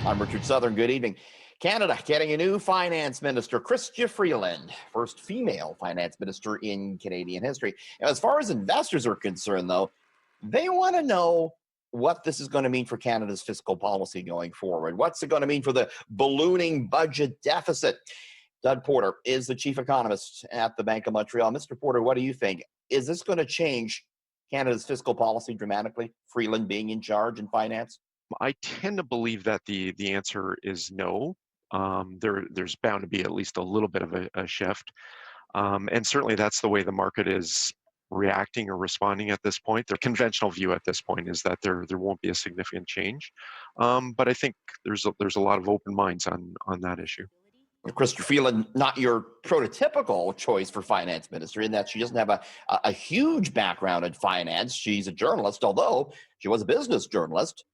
I'm Richard Southern. Good evening. Canada getting a new finance minister, Chrystia Freeland, first female finance minister in Canadian history. Now, as far as investors are concerned, though, they want to know what this is going to mean for Canada's fiscal policy going forward. What's it going to mean for the ballooning budget deficit? Doug Porter is the chief economist at the Bank of Montreal. Mr. Porter, what do you think? Is this going to change Canada's fiscal policy dramatically? Freeland being in charge in finance? I tend to believe that the answer is no. There's bound to be at least a little bit of a shift, and certainly that's the way the market is reacting or responding at this point. The conventional view at this point is that there won't be a significant change, but I think there's a lot of open minds on that issue. Chrystia Freeland, not your prototypical choice for finance minister in that she doesn't have a huge background in finance. She's a journalist, although she was a business journalist,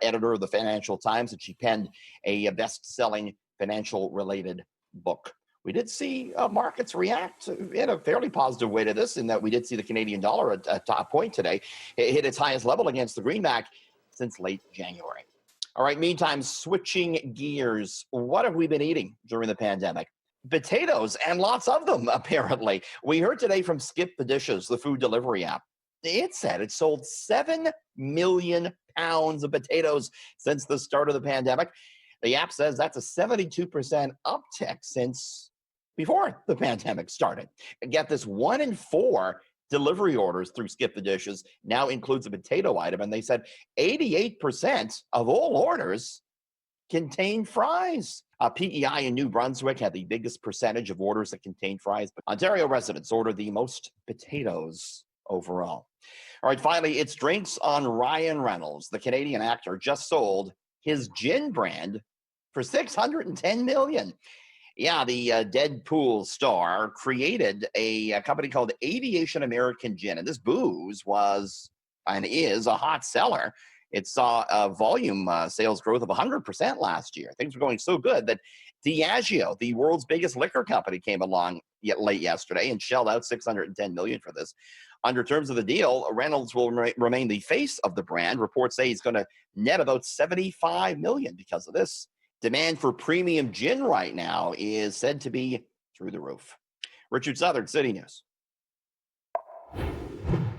editor of the Financial Times, and she penned a best-selling financial-related book. We did see markets react in a fairly positive way to this, in that we did see the Canadian dollar at a top point today. It hit its highest level against the greenback since late January. All right, meantime, switching gears, what have we been eating during the pandemic? Potatoes, and lots of them, apparently. We heard today from Skip the Dishes, the food delivery app. It said it sold 7 million pounds of potatoes since the start of the pandemic. The app says that's a 72% uptick since before the pandemic started. And get this, 1 in 4 delivery orders through Skip the Dishes now includes a potato item, and they said 88% of all orders contain fries. PEI in New Brunswick had the biggest percentage of orders that contain fries, but Ontario residents order the most potatoes overall. All right, finally, it's drinks on Ryan Reynolds. The Canadian actor just sold his gin brand for $610 million. Yeah, the Deadpool star created a company called Aviation American Gin, and this booze was and is a hot seller. It saw a volume sales growth of 100% last year. Things were going so good that Diageo, the world's biggest liquor company, came along late yesterday and shelled out $610 million for this. Under terms of the deal, Reynolds will remain the face of the brand. Reports say he's going to net about $75 million because of this. Demand for premium gin right now is said to be through the roof. Richard Southern, City News.